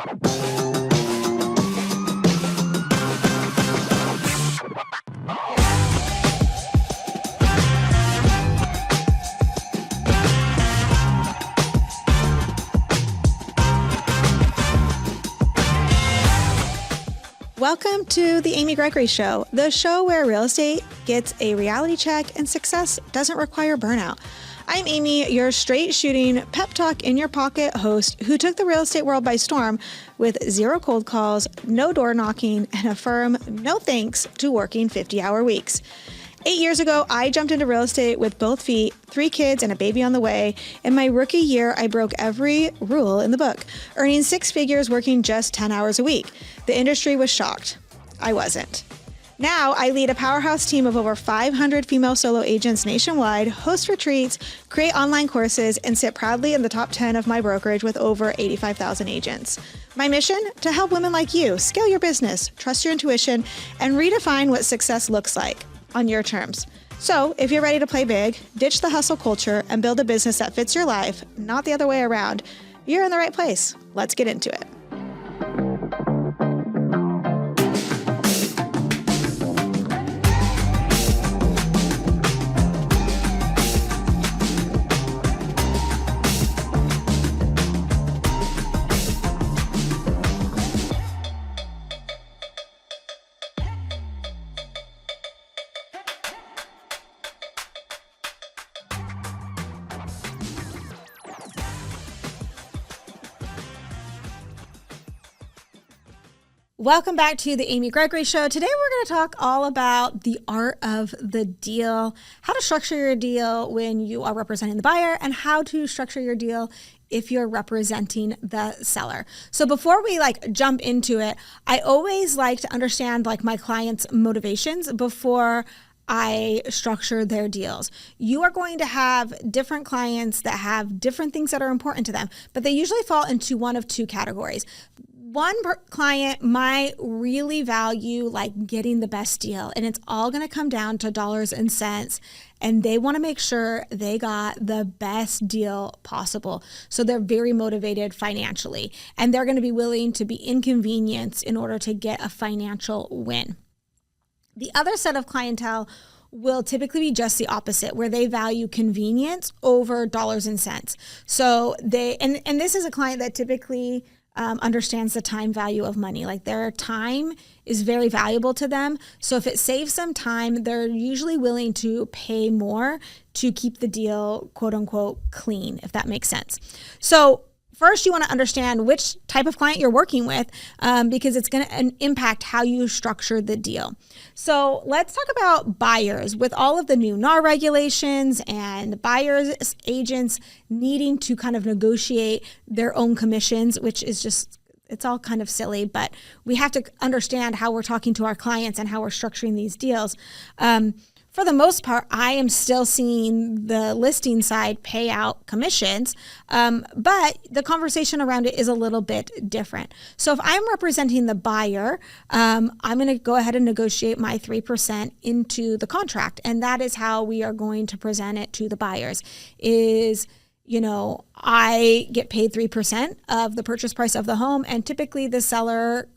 Welcome to The Amy Gregory Show, the show where real estate gets a reality check and success doesn't require burnout. I'm Amy, your straight shooting, pep talk in your pocket host who took the real estate world by storm with zero cold calls, no door knocking, and a firm no thanks to working 50-hour weeks. 8 years ago, I jumped into real estate with both feet, 3 kids, and a baby on the way. In my rookie year, I broke every rule in the book, earning 6 figures working just 10 hours a week. The industry was shocked. I wasn't. Now, I lead a powerhouse team of over 500 female solo agents nationwide, host retreats, create online courses, and sit proudly in the top 10 of my brokerage with over 85,000 agents. My mission? To help women like you scale your business, trust your intuition, and redefine what success looks like on your terms. So if you're ready to play big, ditch the hustle culture, and build a business that fits your life, not the other way around, you're in the right place. Let's get into it. Welcome back to the Amy Gregory Show. Today we're going to talk all about the art of the deal, how to structure your deal when you are representing the buyer, and how to structure your deal if you're representing the seller. So before we jump into it, I always like to understand my clients' motivations before I structure their deals. You are going to have different clients that have different things that are important to them, but they usually fall into one of two categories. One client might really value getting the best deal, and it's all going to come down to dollars and cents, and they want to make sure they got the best deal possible. So they're very motivated financially, and they're going to be willing to be inconvenienced in order to get a financial win. The other set of clientele will typically be just the opposite, where they value convenience over dollars and cents. So and this is a client that typically understands the time value of money. Their time is very valuable to them. So if it saves them time, they're usually willing to pay more to keep the deal, quote unquote, clean, if that makes sense. So first, you want to understand which type of client you're working with because it's going to impact how you structure the deal. So let's talk about buyers. With all of the new NAR regulations and buyers agents needing to kind of negotiate their own commissions, which is just, it's all kind of silly, but we have to understand how we're talking to our clients and how we're structuring these deals. For the most part, I am still seeing the listing side pay out commissions, but the conversation around it is a little bit different. So if I'm representing the buyer, I'm going to go ahead and negotiate my 3% into the contract. And that is how we are going to present it to the buyers is, I get paid 3% of the purchase price of the home, and typically the seller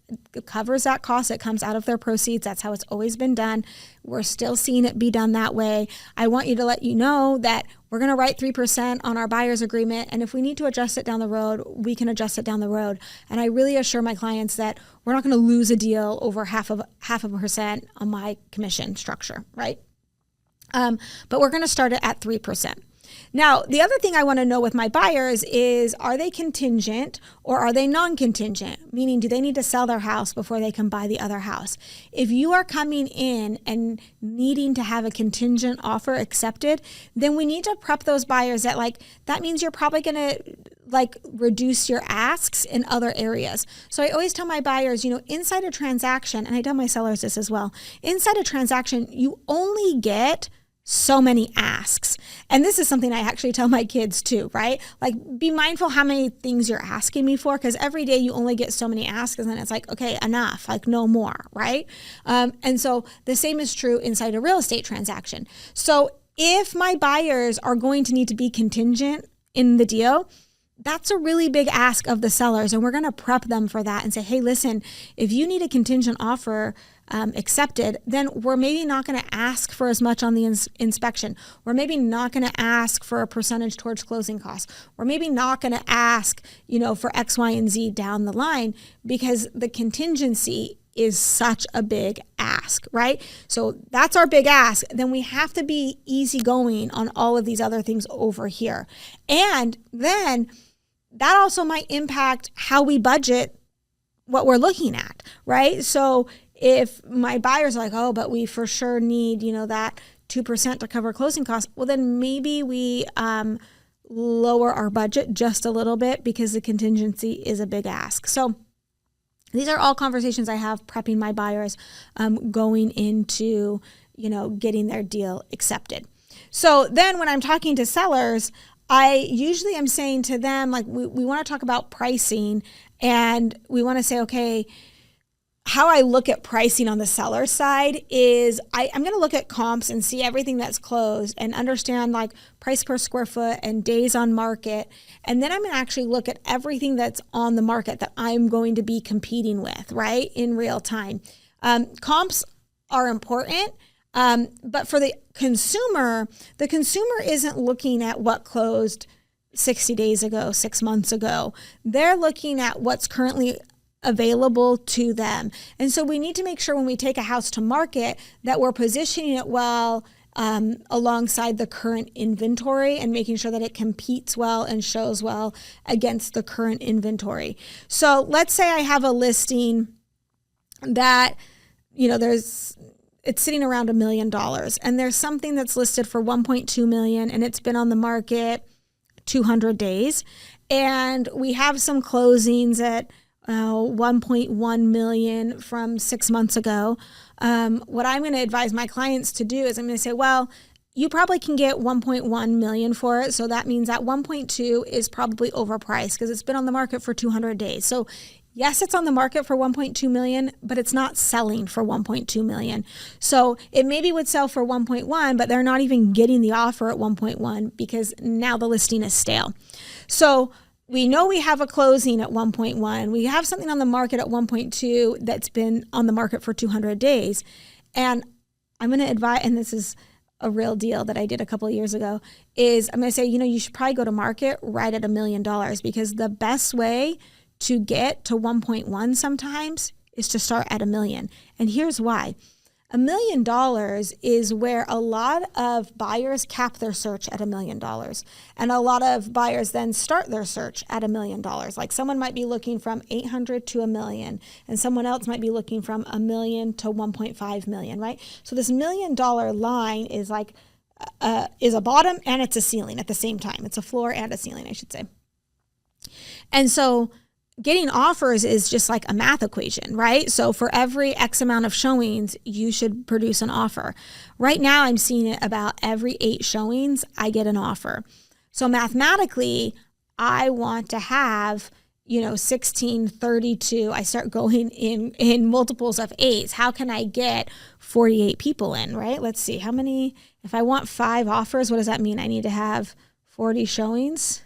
covers that cost. It comes out of their proceeds. That's how it's always been done. We're still seeing it be done that way. I want you to let you know that we're going to write 3% on our buyer's agreement, and if we need to adjust it down the road, we can adjust it down the road. And I really assure my clients that we're not going to lose a deal over half of a percent on my commission structure, right? But we're going to start it at 3%. Now, the other thing I want to know with my buyers is, are they contingent or are they non-contingent? Meaning, do they need to sell their house before they can buy the other house? If you are coming in and needing to have a contingent offer accepted, then we need to prep those buyers that that means you're probably going to reduce your asks in other areas. So I always tell my buyers, inside a transaction, and I tell my sellers this as well, inside a transaction, you only get so many asks. And this is something I actually tell my kids too, right? Be mindful how many things you're asking me for, because every day you only get so many asks, and then it's okay, enough, no more, right? And so the same is true inside a real estate transaction. So if my buyers are going to need to be contingent in the deal, that's a really big ask of the sellers. And we're going to prep them for that and say, hey, listen, if you need a contingent offer accepted, then we're maybe not going to ask for as much on the inspection. We're maybe not going to ask for a percentage towards closing costs. We're maybe not going to ask, for X, Y, and Z down the line, because the contingency is such a big ask, right? So that's our big ask. Then we have to be easygoing on all of these other things over here. And then that also might impact how we budget what we're looking at, right? So if my buyer's like, oh, but we for sure need, that 2% to cover closing costs, well, then maybe we lower our budget just a little bit, because the contingency is a big ask. So these are all conversations I have prepping my buyers going into, getting their deal accepted. So then when I'm talking to sellers, I usually am saying to them, like, we want to talk about pricing, and we want to say, okay, how I look at pricing on the seller side is I'm going to look at comps and see everything that's closed and understand like price per square foot and days on market. And then I'm going to actually look at everything that's on the market that I'm going to be competing with, right, in real time. Comps are important, but for the consumer isn't looking at what closed 60 days ago, 6 months ago. They're looking at what's currently available to them. And so we need to make sure when we take a house to market that we're positioning it well alongside the current inventory and making sure that it competes well and shows well against the current inventory. So let's say I have a listing that, it's sitting around $1 million, and there's something that's listed for 1.2 million and it's been on the market 200 days. And we have some closings at 1.1 million from 6 months ago. What I'm going to advise my clients to do is I'm going to say, well, you probably can get 1.1 million for it. So that means that 1.2 is probably overpriced because it's been on the market for 200 days. So yes, it's on the market for 1.2 million, but it's not selling for 1.2 million. So it maybe would sell for 1.1, but they're not even getting the offer at 1.1 because now the listing is stale. So we know we have a closing at 1.1. We have something on the market at 1.2 that's been on the market for 200 days. And I'm going to advise, and this is a real deal that I did a couple of years ago, is I'm going to say, you should probably go to market right at $1 million, because the best way to get to 1.1 sometimes is to start at $1 million. And here's why. $1 million is where a lot of buyers cap their search at $1 million. And a lot of buyers then start their search at $1 million. Like someone might be looking from 800 to $1 million, and someone else might be looking from $1 million to 1.5 million, right? So this $1 million line is like, is a bottom and it's a ceiling at the same time. It's a floor and a ceiling, I should say. And so getting offers is just like a math equation, right? So for every X amount of showings, you should produce an offer. Right now, I'm seeing it about every 8 showings, I get an offer. So mathematically, I want to have, 16, 32. I start going in multiples of 8s. How can I get 48 people in, right? Let's see. How many, if I want 5 offers, what does that mean? I need to have 40 showings?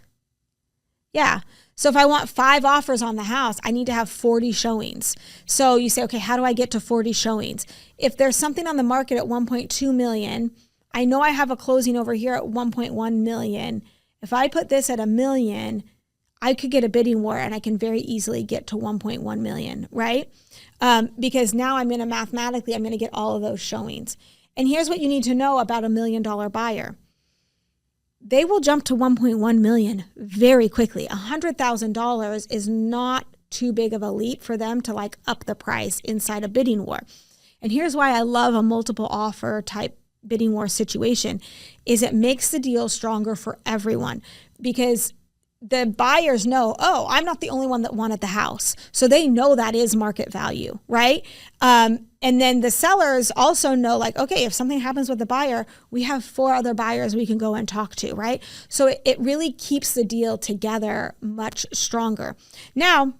Yeah. So if I want 5 offers on the house, I need to have 40 showings. So you say, okay, how do I get to 40 showings? If there's something on the market at 1.2 million, I know I have a closing over here at 1.1 million. If I put this at $1 million, I could get a bidding war and I can very easily get to 1.1 million, right? Because now I'm going to get all of those showings. And here's what you need to know about $1 million buyer. They will jump to 1.1 million very quickly. $100,000 is not too big of a leap for them to like up the price inside a bidding war. And here's why I love a multiple offer type bidding war situation is it makes the deal stronger for everyone, because the buyers know, oh, I'm not the only one that wanted the house. So they know that is market value, right? And then the sellers also know, like, okay, if something happens with the buyer, we have 4 other buyers we can go and talk to, right? So it really keeps the deal together much stronger. Now,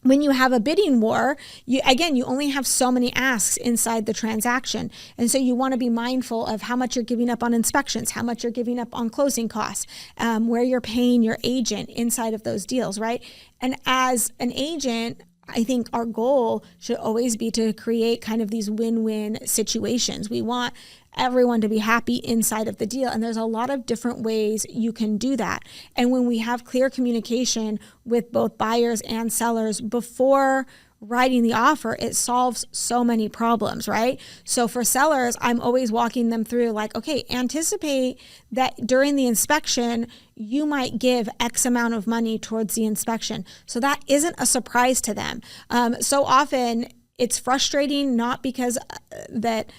when you have a bidding war, you only have so many asks inside the transaction. And so you want to be mindful of how much you're giving up on inspections, how much you're giving up on closing costs, where you're paying your agent inside of those deals, right? And as an agent, I think our goal should always be to create kind of these win-win situations. We want everyone to be happy inside of the deal. And there's a lot of different ways you can do that. And when we have clear communication with both buyers and sellers before writing the offer, it solves so many problems, right? So for sellers, I'm always walking them through like, okay, anticipate that during the inspection, you might give X amount of money towards the inspection. So that isn't a surprise to them. So often it's frustrating, not because that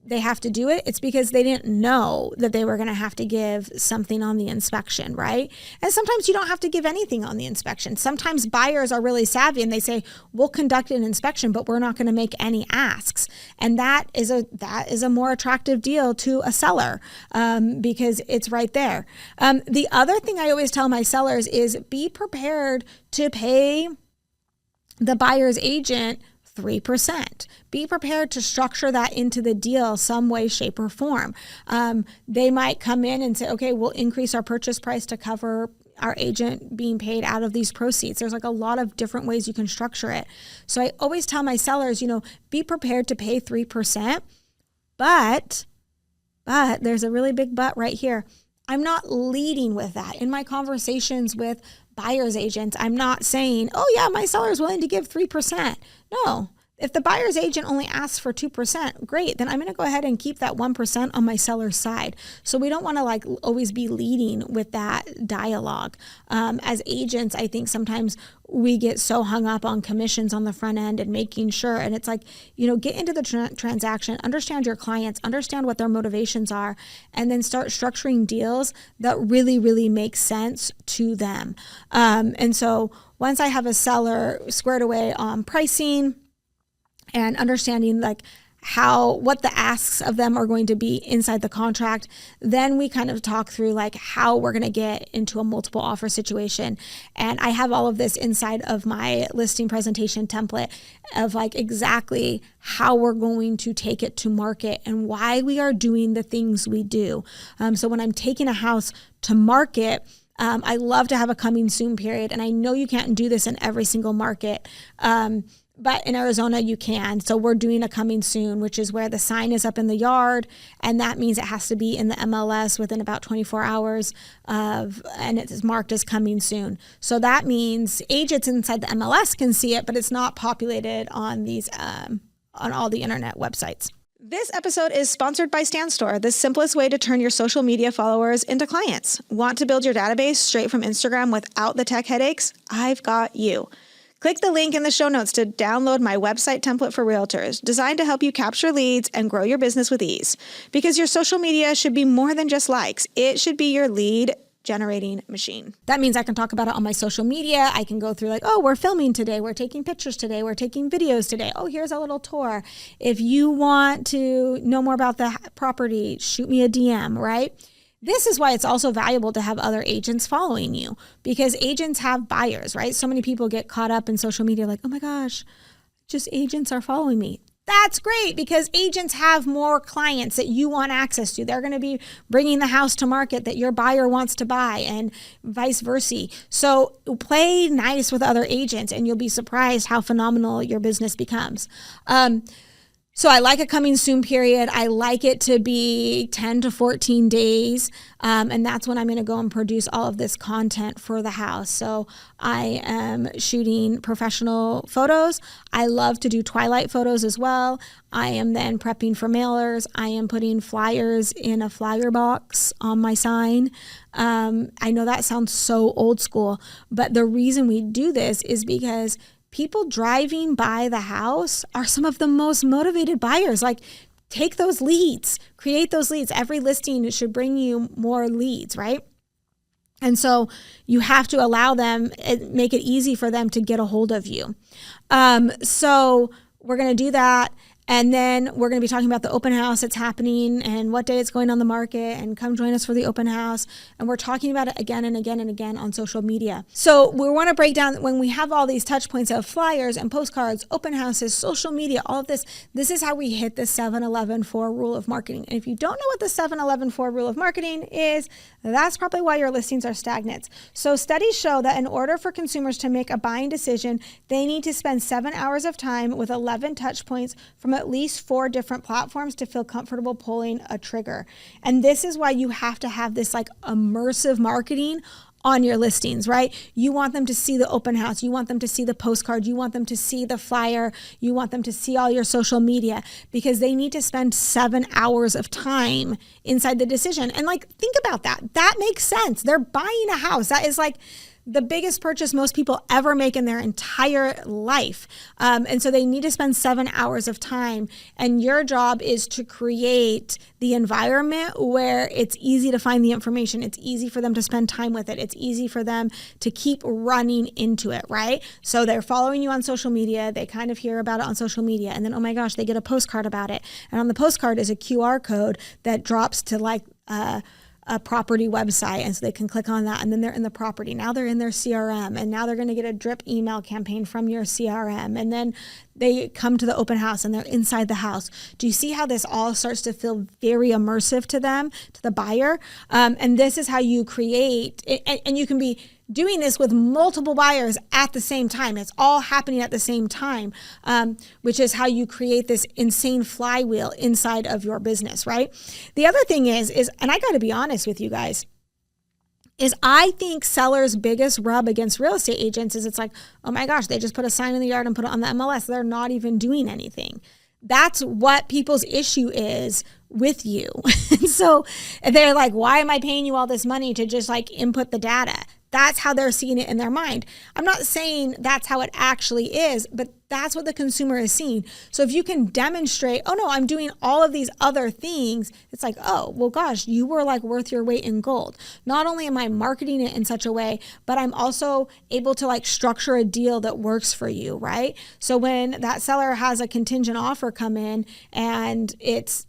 they have to do it. It's because they didn't know that they were going to have to give something on the inspection, right? And sometimes you don't have to give anything on the inspection. Sometimes buyers are really savvy and they say, we'll conduct an inspection, but we're not going to make any asks. And that is a more attractive deal to a seller because it's right there. The other thing I always tell my sellers is be prepared to pay the buyer's agent 3%. Be prepared to structure that into the deal some way, shape, or form. They might come in and say, okay, we'll increase our purchase price to cover our agent being paid out of these proceeds. There's like a lot of different ways you can structure it. So I always tell my sellers, be prepared to pay 3%, but there's a really big but right here. I'm not leading with that. In my conversations with buyer's agents, I'm not saying, oh yeah, my seller is willing to give 3%. No, if the buyer's agent only asks for 2%, great, then I'm going to go ahead and keep that 1% on my seller's side. So we don't want to always be leading with that dialogue. As agents, I think sometimes we get so hung up on commissions on the front end and making sure, and it's like, get into the transaction, understand your clients, understand what their motivations are, and then start structuring deals that really, really make sense to them. And so once I have a seller squared away on pricing and understanding what the asks of them are going to be inside the contract, then we kind of talk through how we're going to get into a multiple offer situation. And I have all of this inside of my listing presentation template of exactly how we're going to take it to market and why we are doing the things we do. So when I'm taking a house to market, I love to have a coming soon period. And I know you can't do this in every single market. But in Arizona, you can. So we're doing a coming soon, which is where the sign is up in the yard. And that means it has to be in the MLS within about 24 hours and it is marked as coming soon. So that means agents inside the MLS can see it, but it's not populated on these, on all the internet websites. This episode is sponsored by StanStore, the simplest way to turn your social media followers into clients. Want to build your database straight from Instagram without the tech headaches? I've got you. Click the link in the show notes to download my website template for realtors, designed to help you capture leads and grow your business with ease. Because your social media should be more than just likes. It should be your lead generating machine. That means I can talk about it on my social media. I can go through we're filming today. We're taking pictures today. We're taking videos today. Oh, here's a little tour. If you want to know more about the property, shoot me a DM, right? This is why it's also valuable to have other agents following you, because agents have buyers, right? So many people get caught up in social media oh my gosh, just agents are following me. That's great because agents have more clients that you want access to. They're going to be bringing the house to market that your buyer wants to buy and vice versa. So play nice with other agents and you'll be surprised how phenomenal your business becomes. So I like a coming soon period. I like it to be 10 to 14 days. And that's when I'm going to go and produce all of this content for the house. So I am shooting professional photos. I love to do twilight photos as well. I am then prepping for mailers. I am putting flyers in a flyer box on my sign. I know that sounds so old school, but the reason we do this is because people driving by the house are some of the most motivated buyers. Take those leads, create those leads. Every listing should bring you more leads, right? And so you have to allow them, make it easy for them to get a hold of you. So we're going to do that. And then we're going to be talking about the open house that's happening and what day it's going on the market, and come join us for the open house. And we're talking about it again and again and again on social media. So we want to break down, when we have all these touch points of flyers and postcards, open houses, social media, all of this, this is how we hit the 7-11-4 rule of marketing. And if you don't know what the 7-11-4 rule of marketing is, that's probably why your listings are stagnant. So studies show that in order for consumers to make a buying decision, they need to spend 7 hours of time with 11 touch points from at least 4 different platforms to feel comfortable pulling a trigger. And this is why you have to have this like immersive marketing on your listings, right? You want them to see the open house. You want them to see the postcard. You want them to see the flyer. You want them to see all your social media, because they need to spend 7 hours of time inside the decision. And like, think about that. That makes sense. They're buying a house. That is like the biggest purchase most people ever make in their entire life. And so they need to spend 7 hours of time. And your job is to create the environment where it's easy to find the information. It's easy for them to spend time with it. It's easy for them to keep running into it, right? So they're following you on social media. They kind of hear about it on social media. And then, oh my gosh, they get a postcard about it. And on the postcard is a QR code that drops to like a property website, and so they can click on that, and then they're in the property. Now they're in their CRM, and now they're going to get a drip email campaign from your CRM, and then they come to the open house and they're inside the house. Do you see how this all starts to feel very immersive to them, to the buyer? And this is how you create, and you can be doing this with multiple buyers at the same time. It's all happening at the same time, which is how you create this insane flywheel inside of your business, right? The other thing is, and I got to be honest with you guys, is I think sellers' biggest rub against real estate agents is it's like, oh my gosh, they just put a sign in the yard and put it on the MLS. They're not even doing anything. That's what people's issue is with you. And so they're like, why am I paying you all this money to just like input the data? That's how they're seeing it in their mind. I'm not saying that's how it actually is, but that's what the consumer is seeing. So if you can demonstrate, oh no, I'm doing all of these other things, it's like, oh, well, gosh, you were like worth your weight in gold. Not only am I marketing it in such a way, but I'm also able to like structure a deal that works for you, right? So when that seller has a contingent offer come in and it's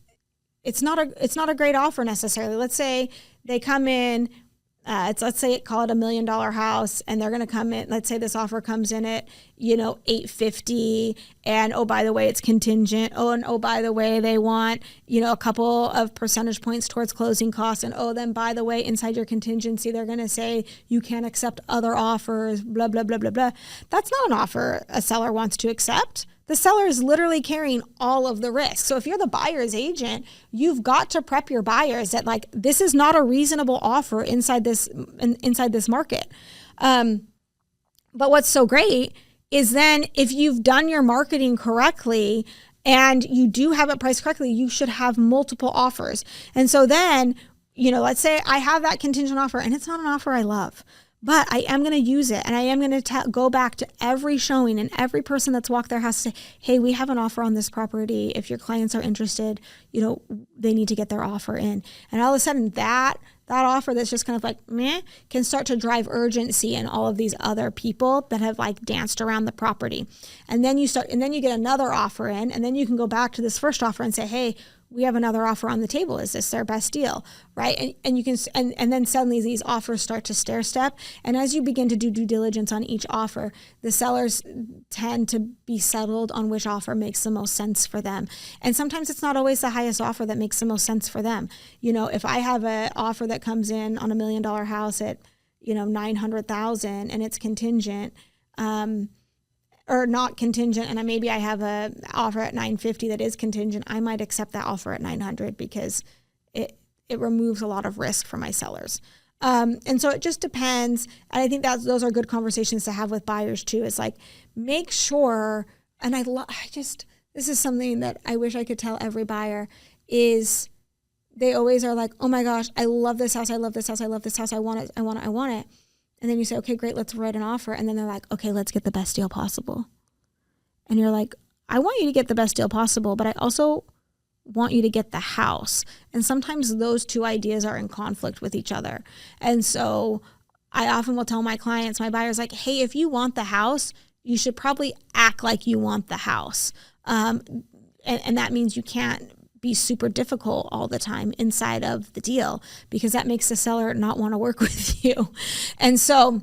not a great offer necessarily. Let's say they come in, let's say call it $1 million house, and they're going to come in. Let's say this offer comes in at, $850, and oh, by the way, it's contingent. Oh, and oh, by the way, they want, a couple of percentage points towards closing costs. And oh, then by the way, inside your contingency, they're going to say you can't accept other offers, blah, blah, blah, blah, blah. That's not an offer a seller wants to accept. The seller is literally carrying all of the risk. So if you're the buyer's agent, you've got to prep your buyers that like, this is not a reasonable offer inside this market. But what's so great is then if you've done your marketing correctly and you do have it priced correctly, you should have multiple offers. And so then, let's say I have that contingent offer and it's not an offer I love, but I am going to use it, and I am going to go back to every showing and every person that's walked their house to say, hey, we have an offer on this property. If your clients are interested, they need to get their offer in. And all of a sudden that offer that's just kind of like meh can start to drive urgency in all of these other people that have like danced around the property. And then you get another offer in, and then you can go back to this first offer and say, hey, we have another offer on the table. Is this their best deal? Right? And you can, and then suddenly these offers start to stair step. And as you begin to do due diligence on each offer, the sellers tend to be settled on which offer makes the most sense for them. And sometimes it's not always the highest offer that makes the most sense for them. If I have an offer that comes in on $1 million house at, $900,000 and it's contingent, or not contingent, and maybe I have a offer at $950 that is contingent, I might accept that offer at $900 because it removes a lot of risk for my sellers. And so it just depends. And I think those are good conversations to have with buyers too. It's like, make sure, and this is something that I wish I could tell every buyer is they always are like, oh my gosh, I love this house. I love this house. I love this house. I want it. I want it. I want it. And then you say, okay, great, let's write an offer. And then they're like, okay, let's get the best deal possible. And you're like, I want you to get the best deal possible, but I also want you to get the house. And sometimes those two ideas are in conflict with each other. And so I often will tell my clients, my buyers, like, hey, if you want the house, you should probably act like you want the house. and that means you can't be super difficult all the time inside of the deal, because that makes the seller not want to work with you. And so,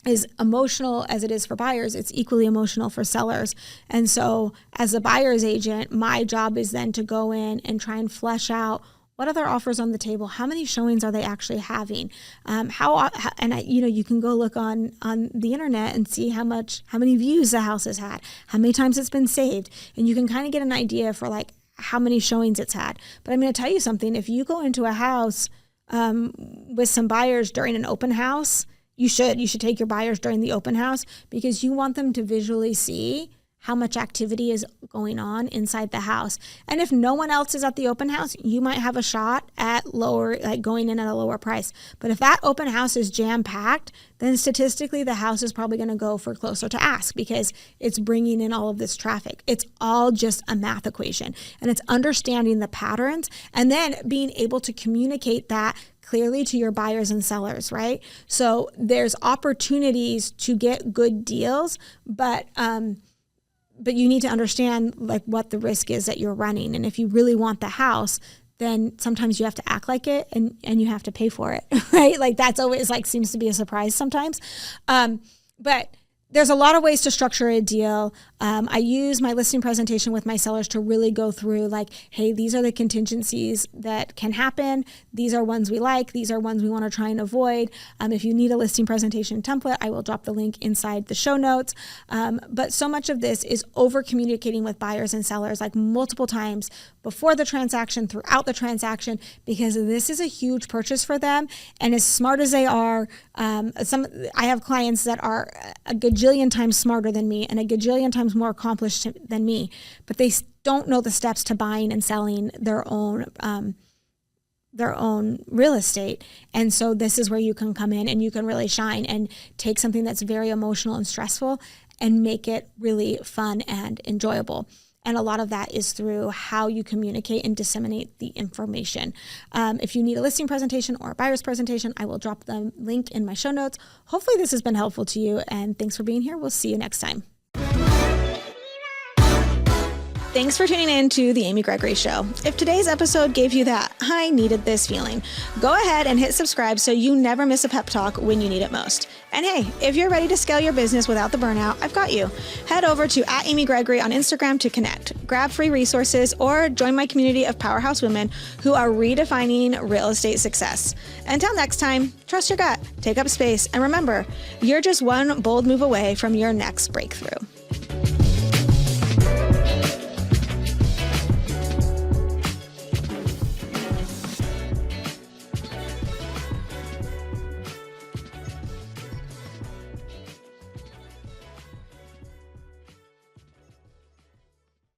as emotional as it is for buyers, it's equally emotional for sellers. And so as a buyer's agent, my job is then to go in and try and flesh out what other offers on the table, how many showings are they actually having, you can go look on the internet and see how many views the house has had, how many times it's been saved, and you can kind of get an idea for like how many showings it's had. But I'm going to tell you something: if you go into a house with some buyers during an open house, you should take your buyers during the open house, because you want them to visually see how much activity is going on inside the house. And if no one else is at the open house, you might have a shot at going in at a lower price. But if that open house is jam-packed, then statistically the house is probably going to go for closer to ask, because it's bringing in all of this traffic. It's all just a math equation, and it's understanding the patterns and then being able to communicate that clearly to your buyers and sellers, right? So there's opportunities to get good deals, but you need to understand like what the risk is that you're running. And if you really want the house, then sometimes you have to act like it, and you have to pay for it, right? Like that's always like seems to be a surprise sometimes. But there's a lot of ways to structure a deal. I use my listing presentation with my sellers to really go through like, hey, these are the contingencies that can happen. These are ones we like. These are ones we want to try and avoid. If you need a listing presentation template, I will drop the link inside the show notes. But so much of this is over communicating with buyers and sellers like multiple times before the transaction, throughout the transaction, because this is a huge purchase for them. And as smart as they are, I have clients that are a gajillion times smarter than me and a gajillion times more accomplished than me, but they don't know the steps to buying and selling their own real estate. And so this is where you can come in and you can really shine and take something that's very emotional and stressful and make it really fun and enjoyable. And a lot of that is through how you communicate and disseminate the information. If you need a listing presentation or a buyer's presentation, I will drop the link in my show notes. Hopefully this has been helpful to you, and thanks for being here. We'll see you next time. Thanks for tuning in to The Amy Gregory Show. If today's episode gave you that I needed this feeling, go ahead and hit subscribe so you never miss a pep talk when you need it most. And hey, if you're ready to scale your business without the burnout, I've got you. Head over to @AmyGregory on Instagram to connect, grab free resources, or join my community of powerhouse women who are redefining real estate success. Until next time, trust your gut, take up space, and remember, you're just one bold move away from your next breakthrough.